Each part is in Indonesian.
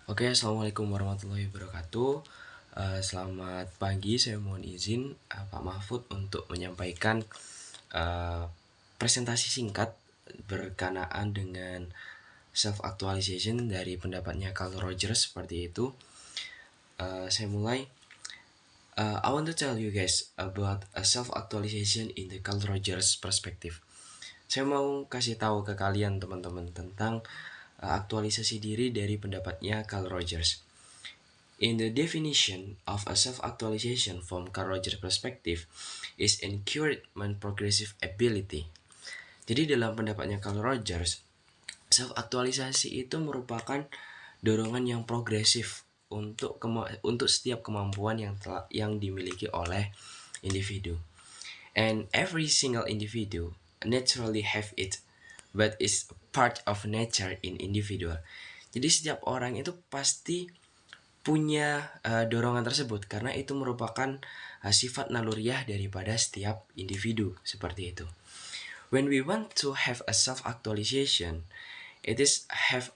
Oke, assalamualaikum warahmatullahi wabarakatuh. Selamat pagi, saya mohon izin Pak Mahfud untuk menyampaikan eh, presentasi singkat berkenaan dengan self actualization dari pendapatnya Carl Rogers seperti itu. Saya mulai. I want to tell you guys about a self actualization in the Carl Rogers perspective. Saya mau kasih tahu ke kalian teman-teman tentang aktualisasi diri dari pendapatnya Carl Rogers. In the definition of a self-actualization from Carl Rogers perspective is encouragement progressive ability. Jadi dalam pendapatnya Carl Rogers, self-aktualisasi itu merupakan dorongan yang progresif untuk setiap kemampuan yang dimiliki oleh individu. And every single individu naturally have it, but is part of nature in individual. Jadi setiap orang itu pasti punya dorongan tersebut karena itu merupakan sifat naluriah daripada setiap individu seperti itu. When we want to have a self actualization, it is have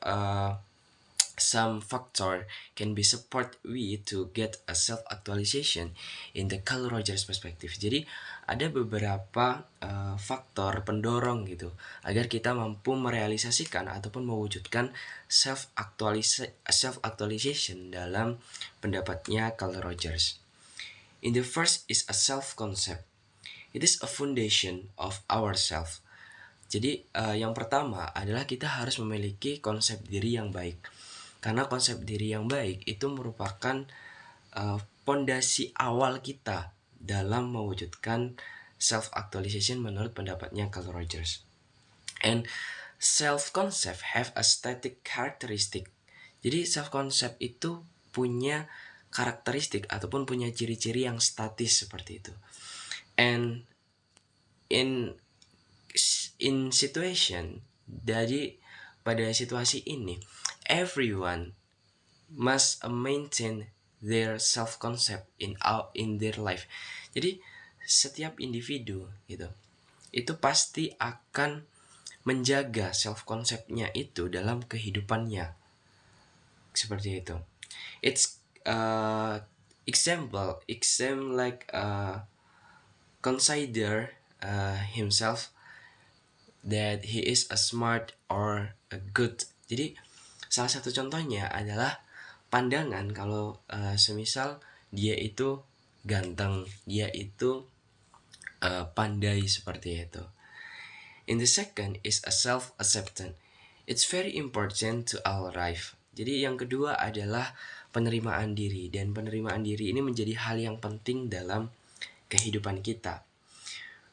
some factor can be support we to get a self actualization in the Carl Rogers perspective. Jadi ada beberapa faktor pendorong gitu agar kita mampu merealisasikan ataupun mewujudkan self actualization dalam pendapatnya Carl Rogers. In the first is a self concept. It is a foundation of ourself. Jadi yang pertama adalah kita harus memiliki konsep diri yang baik. Karena konsep diri yang baik itu merupakan pondasi awal kita dalam mewujudkan self actualization menurut pendapatnya Carl Rogers. And self concept have a static characteristic. Jadi self concept itu punya karakteristik ataupun punya ciri-ciri yang statis seperti itu. And in situation, jadi pada situasi ini everyone must maintain their self concept in their life. Jadi setiap individu gitu itu pasti akan menjaga self conceptnya itu dalam kehidupannya seperti itu. It's example like consider himself that he is a smart or a good. Jadi salah satu contohnya adalah pandangan kalau semisal dia itu ganteng, dia itu pandai seperti itu. In the second is a self-acceptance. It's very important to our life. Jadi yang kedua adalah penerimaan diri, dan penerimaan diri ini menjadi hal yang penting dalam kehidupan kita.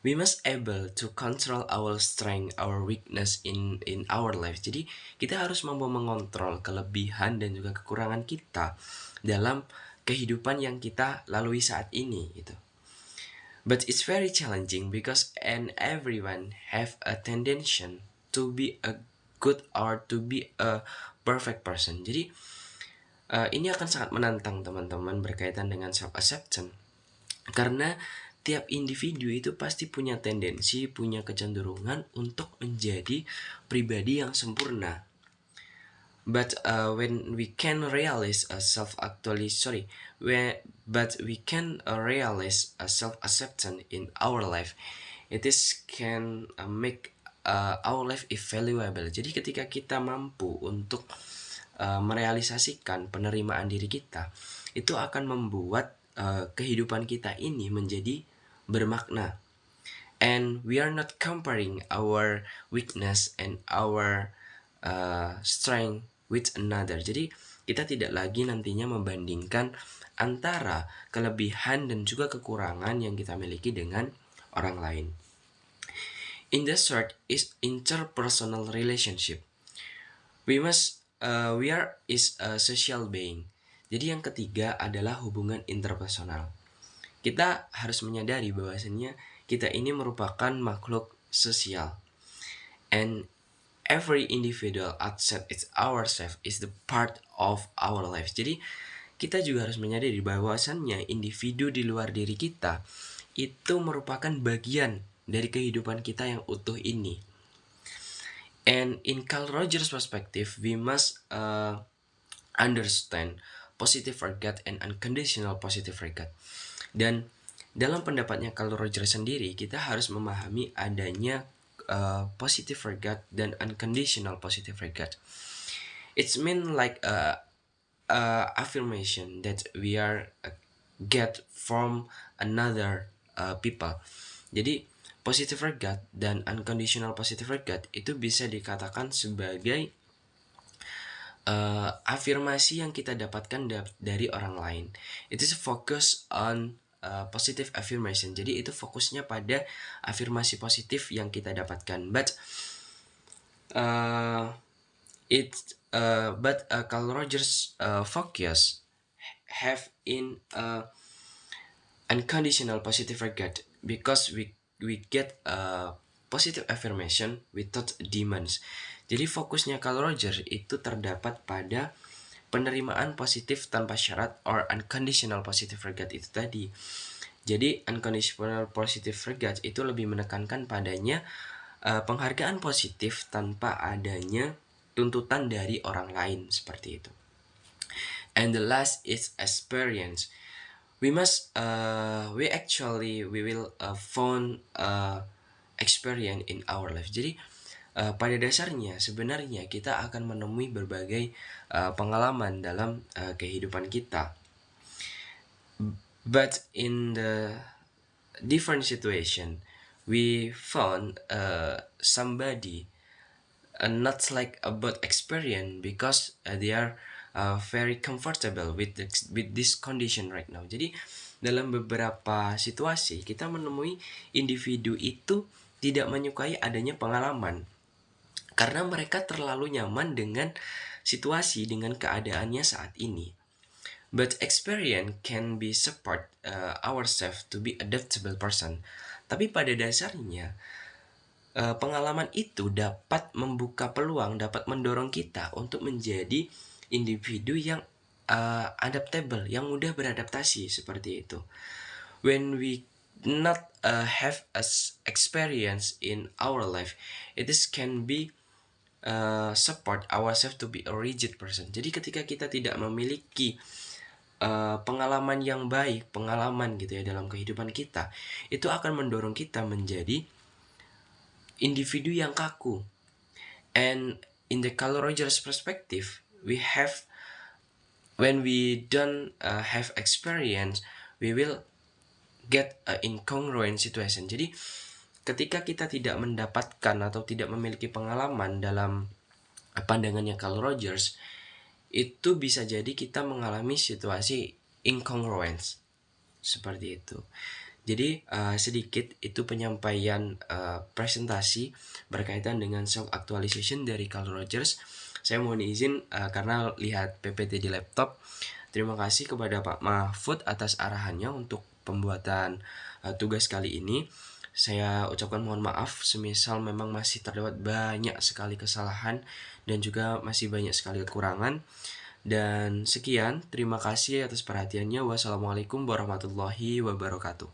We must able to control our strength, our weakness in our life. Jadi kita harus mampu mengontrol kelebihan dan juga kekurangan kita dalam kehidupan yang kita lalui saat ini gitu. But it's very challenging because everyone have a tendency to be a good or to be a perfect person. Jadi ini akan sangat menantang teman-teman berkaitan dengan self acceptance karena tiap individu itu pasti punya tendensi, punya kecenderungan untuk menjadi pribadi yang sempurna. But when we can realize a self acceptance in our life, it is can make our life valuable. Jadi ketika kita mampu untuk merealisasikan penerimaan diri kita, itu akan membuat kehidupan kita ini menjadi bermakna. And we are not comparing our weakness and our strength with another. Jadi kita tidak lagi nantinya membandingkan antara kelebihan dan juga kekurangan yang kita miliki dengan orang lain. In the third is interpersonal relationship. We are a social being. Jadi yang ketiga adalah hubungan interpersonal. Kita harus menyadari bahwasannya kita ini merupakan makhluk sosial. And every individual outside ourselves is the part of our life. Jadi kita juga harus menyadari bahwasannya individu di luar diri kita itu merupakan bagian dari kehidupan kita yang utuh ini. And in Carl Rogers perspective, we must understand positive regard and unconditional positive regard. Dan dalam pendapatnya Carl Rogers sendiri, kita harus memahami adanya positive regard dan unconditional positive regard. It's mean like affirmation that we are get from another people. Jadi positive regard dan unconditional positive regard itu bisa dikatakan sebagai afirmasi yang kita dapatkan dari orang lain. It is focus on positive affirmation. Jadi itu fokusnya pada afirmasi positif yang kita dapatkan. But Carl Rogers focus have in unconditional positive regard because we get positive affirmation without demands. Jadi fokusnya Carl Rogers itu terdapat pada penerimaan positif tanpa syarat or unconditional positive regard itu tadi. Jadi unconditional positive regard itu lebih menekankan padanya penghargaan positif tanpa adanya tuntutan dari orang lain, seperti itu. And the last is experience. We will found experience in our life. Jadi pada dasarnya sebenarnya kita akan menemui berbagai pengalaman dalam kehidupan kita. But in the different situation, we found somebody not like about experience because they are very comfortable with this condition right now. Jadi dalam beberapa situasi kita menemui individu itu tidak menyukai adanya pengalaman karena mereka terlalu nyaman dengan situasi, dengan keadaannya saat ini. But experience can be support ourselves to be adaptable person. Tapi pada dasarnya pengalaman itu dapat membuka peluang, dapat mendorong kita untuk menjadi individu yang adaptable, yang mudah beradaptasi, seperti itu. When we not have as experience in our life, it is can be support ourselves to be a rigid person. Jadi ketika kita tidak memiliki pengalaman yang baik, pengalaman gitu ya dalam kehidupan kita, itu akan mendorong kita menjadi individu yang kaku. And in the Carl Rogers perspective, when we don't have experience, we will get a incongruent situation. Jadi ketika kita tidak mendapatkan atau tidak memiliki pengalaman dalam pandangannya Carl Rogers, itu bisa jadi kita mengalami situasi incongruence, seperti itu. Jadi sedikit itu penyampaian presentasi berkaitan dengan self actualization dari Carl Rogers. Saya mohon izin karena lihat PPT di laptop. Terima kasih kepada Pak Mahfud atas arahannya untuk pembuatan tugas kali ini. Saya ucapkan mohon maaf semisal memang masih terdapat banyak sekali kesalahan dan juga masih banyak sekali kekurangan. Dan sekian, terima kasih atas perhatiannya. Wassalamualaikum warahmatullahi wabarakatuh.